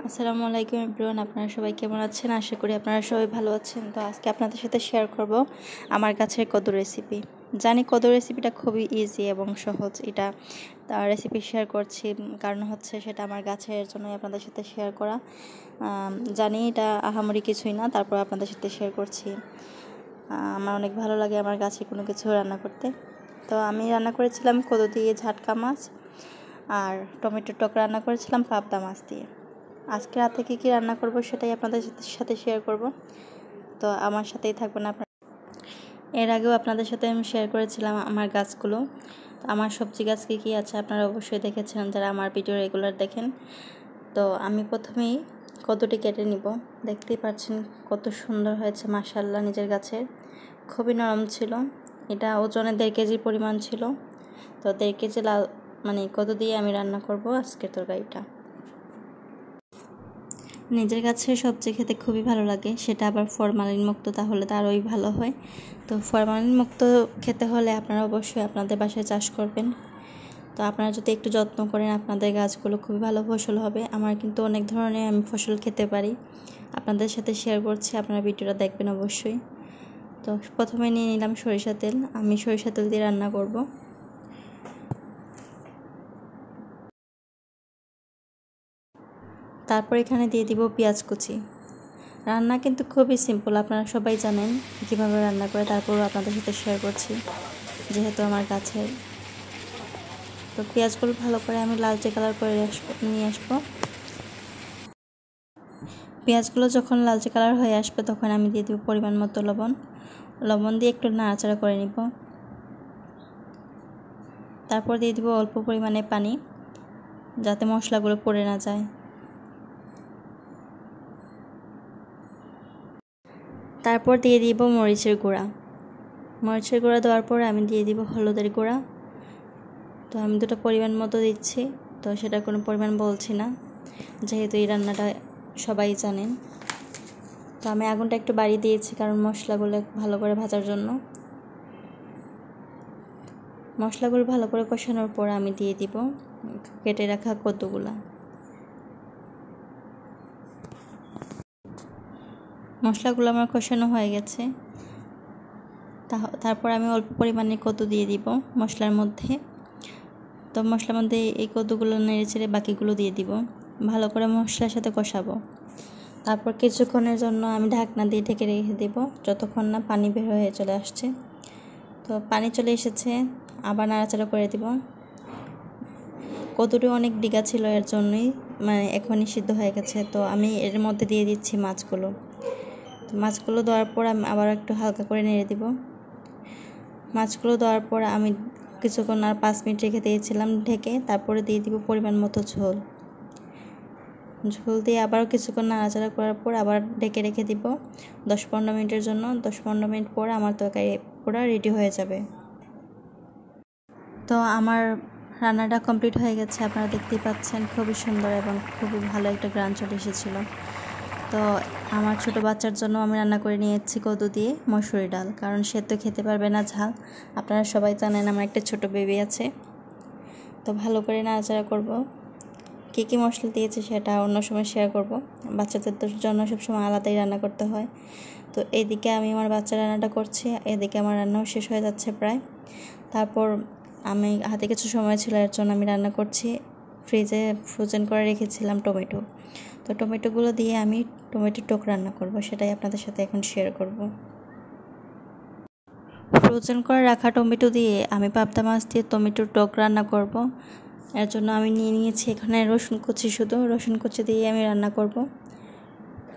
আসসালামু আলাইকুম এভরিওয়ান, আপনারা সবাই কেমন আছেন? আশা করি আপনারা সবাই ভালো আছেন। তো আজকে আপনাদের সাথে শেয়ার করব আমার গাছের কদু রেসিপি। জানি কদু রেসিপিটা খুবই ইজি এবং সহজ। এটা রেসিপি শেয়ার করছি কারণ হচ্ছে সেটা আমার গাছের জন্যই আপনাদের সাথে শেয়ার করা। জানি এটা আহামরি কিছুই না, তারপর আপনাদের সাথে শেয়ার করছি। আমার অনেক ভালো লাগে আমার গাছে কোনো কিছু রান্না করতে। তো আমি রান্না করেছিলাম কদু দিয়ে ঝাটকা মাছ, আর টমেটোর টক রান্না করেছিলাম পাবদা মাছ দিয়ে। আজকে রাতে কী রান্না করব সেটাই আপনাদের সাথে শেয়ার করব। তো আমার সাথেই থাকবেন আপনারা। এর আগেও আপনাদের সাথে আমি শেয়ার করেছিলাম আমার গাছগুলো। আমার সবজি গাছ কী আছে আপনারা অবশ্যই দেখেছেন যারা আমার ভিডিও রেগুলার দেখেন। তো আমি প্রথমেই কতটি কেটে নিব। দেখতেই পাচ্ছেন কত সুন্দর হয়েছে মাশাআল্লাহ। নিজের গাছের খুবই নরম ছিল। এটা ওজনে 1.5 কেজি পরিমাণ ছিল। তো 1.5 কেজি কত দিয়ে আমি রান্না করব আজকের তরকারিটা। নিজের গাছের সবজি খেতে খুবই ভালো লাগে, সেটা আবার ফরমালিন মুক্ত, তাহলে তো আরোই ভালো হয়। তো ফরমালিন মুক্ত খেতে হলে আপনারা অবশ্যই আপনাদের বাসায় চাষ করবেন। তো আপনারা যদি একটু যত্ন করেন আপনাদের গাছগুলো খুবই ভালো ফসল হবে। আমার কিন্তু অনেক ধরনের আমি ফসল খেতে পারি, আপনাদের সাথে শেয়ার করছি, আপনারা ভিডিওটা দেখবেন অবশ্যই। তো প্রথমে নিয়ে নিলাম সরিষা তেল। আমি সরিষা তেল দিয়ে রান্না করব। তারপর এখানে দিয়ে দিব পেঁয়াজ কুচি। রান্না কিন্তু খুবই সিম্পল, আপনারা সবাই জানেন কীভাবে রান্না করে, তারপরও আপনাদের সাথে শেয়ার করছি যেহেতু আমার কাছে। তো পেঁয়াজগুলো ভালো করে আমি লালচে কালার করে নিয়ে আসবো। পেঁয়াজগুলো যখন লালচে কালার হয়ে আসবে তখন আমি দিয়ে দেবো পরিমাণ মতো লবণ দিয়ে একটু নাড়াচাড়া করে নিব। তারপর দিয়ে দিব অল্প পরিমাণে পানি, যাতে মশলাগুলো পড়ে না যায়। তারপর দিয়ে দিব মরিচের গুঁড়া। মরিচের গুঁড়া দেওয়ার পর আমি দিয়ে দিব হলুদের গুঁড়া। তো আমি দুটো পরিমাণ মতো দিচ্ছি, তো সেটা কোনো পরিমাণ বলছি না যেহেতু এই রান্নাটা সবাই জানেন। তো আমি আগুনটা একটু বাড়িয়ে দিয়েছি কারণ মশলাগুলো ভালো করে ভাজার জন্য। মশলাগুলো ভালো করে কষানোর পর আমি দিয়ে দিব কেটে রাখা কদ্দুগুলা। মশলাগুলো আমার কষানো হয়ে গেছে। তারপর আমি অল্প পরিমাণে কদ্দু দিয়ে দিব মশলার মধ্যে। তো মশলার মধ্যে এই কদ্দুগুলো নেড়ে চেড়ে বাকিগুলো দিয়ে দিব, ভালো করে মশলার সাথে কষাবো। তারপর কিছুক্ষণের জন্য আমি ঢাকনা দিয়ে ঢেকে রেখে দেব যতক্ষণ না পানি বের হয়ে চলে আসছে। তো পানি চলে এসেছে, আবার নাড়াচাড়া করে দিব। কদ্দুটি অনেক ডিগা ছিল, এর জন্যই এখনই সিদ্ধ হয়ে গেছে। তো আমি এর মধ্যে দিয়ে দিচ্ছি মাছগুলো। তো মাছগুলো দেওয়ার পর আমি আবার একটু হালকা করে নেড়ে দিব। মাছগুলো দেওয়ার পর আমি কিছুক্ষণ আর 5 মিনিট রেখে দিয়েছিলাম ঢেকে। তারপরে দিয়ে দিব পরিমাণ মতো ঝোল দিয়ে আবারও কিছুক্ষণ নাড়াচাড়া করার পর আবার ঢেকে রেখে দিব 10-15 মিনিটের জন্য। 10-15 মিনিট পর আমার তরকারি পুরো রেডি হয়ে যাবে। তো আমার রান্নাটা কমপ্লিট হয়ে গেছে, আপনারা দেখতেই পাচ্ছেন খুবই সুন্দর এবং খুবই ভালো একটা গ্রান চলে এসেছিল। তো আমার ছোট বাচ্চার জন্য আমি রান্না করে নিয়েছি কদু দিয়ে মসুরি ডাল, কারণ সে তো খেতে পারবে না ঝাল। আপনারা সবাই জানেন আমার একটা ছোট বেবি আছে। তো ভালো করে নাড়াচাড়া করব। কী মশলা দিয়েছে সেটা অন্য সময় শেয়ার করব। বাচ্চাদের জন্য সবসময় আলাদাই রান্না করতে হয়। তো এদিকে আমি আমার বাচ্চা রান্নাটা করছি, এদিকে আমার রান্নাও শেষ হয়ে যাচ্ছে প্রায়। তারপর আমি হাতে কিছু সময় ছিল, এর জন্য আমি রান্না করছি। ফ্রিজে ফ্রোজেন করে রেখেছিলাম টমেটো। তো টমেটোগুলো দিয়ে আমি টমেটোর টক রান্না করব, সেটাই আপনাদের সাথে এখন শেয়ার করব। ফ্রোজেন করে রাখা টমেটো দিয়ে আমি পাবদা মাছ দিয়ে টমেটোর টক রান্না করব। এর জন্য আমি নিয়ে নিয়েছি এখানে রসুন কুচি, শুধু রসুন কুচি দিয়ে আমি রান্না করব।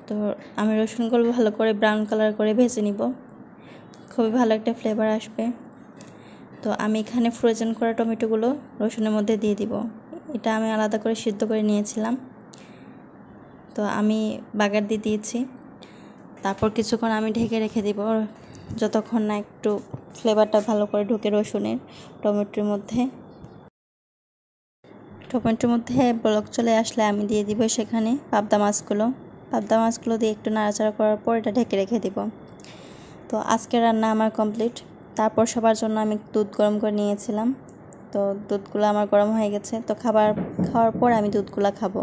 তো আমি রসুনগুলো ভালো করে ব্রাউন কালার করে ভেজে নিব, খুবই ভালো একটা ফ্লেভার আসবে। তো আমি এখানে ফ্রোজেন করা টমেটোগুলো রসুনের মধ্যে দিয়ে দিব। এটা আমি আলাদা করে সিদ্ধ করে নিয়েছিলাম। তো আমি বাগার দিয়ে দিয়েছি। তারপর কিছুক্ষণ আমি ঢেকে রেখে দিব যতক্ষণ না একটু ফ্লেভারটা ভালো করে ঢুকে রসুনের টমেটোর মধ্যে। টমেটোর মধ্যে ব্লক চলে আসলে আমি দিয়ে দিব সেখানে পাবদা মাছগুলো দিয়ে একটু নাড়াচাড়া করার পর এটা ঢেকে রেখে দিব। তো আজকের রান্না আমার কমপ্লিট। তারপর সবার জন্য আমি দুধ গরম করে নিয়েছিলাম। তো দুধগুলো আমার গরম হয়ে গেছে। তো খাওয়ার পর আমি দুধগুলো খাবো।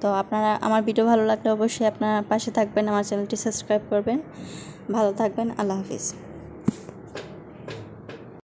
তো আপনারা আমার ভিডিও ভালো লাগলে অবশ্যই আপনারা পাশে থাকবেন, আমার চ্যানেলটি সাবস্ক্রাইব করবেন। ভালো থাকবেন, আল্লাহ হাফিজ।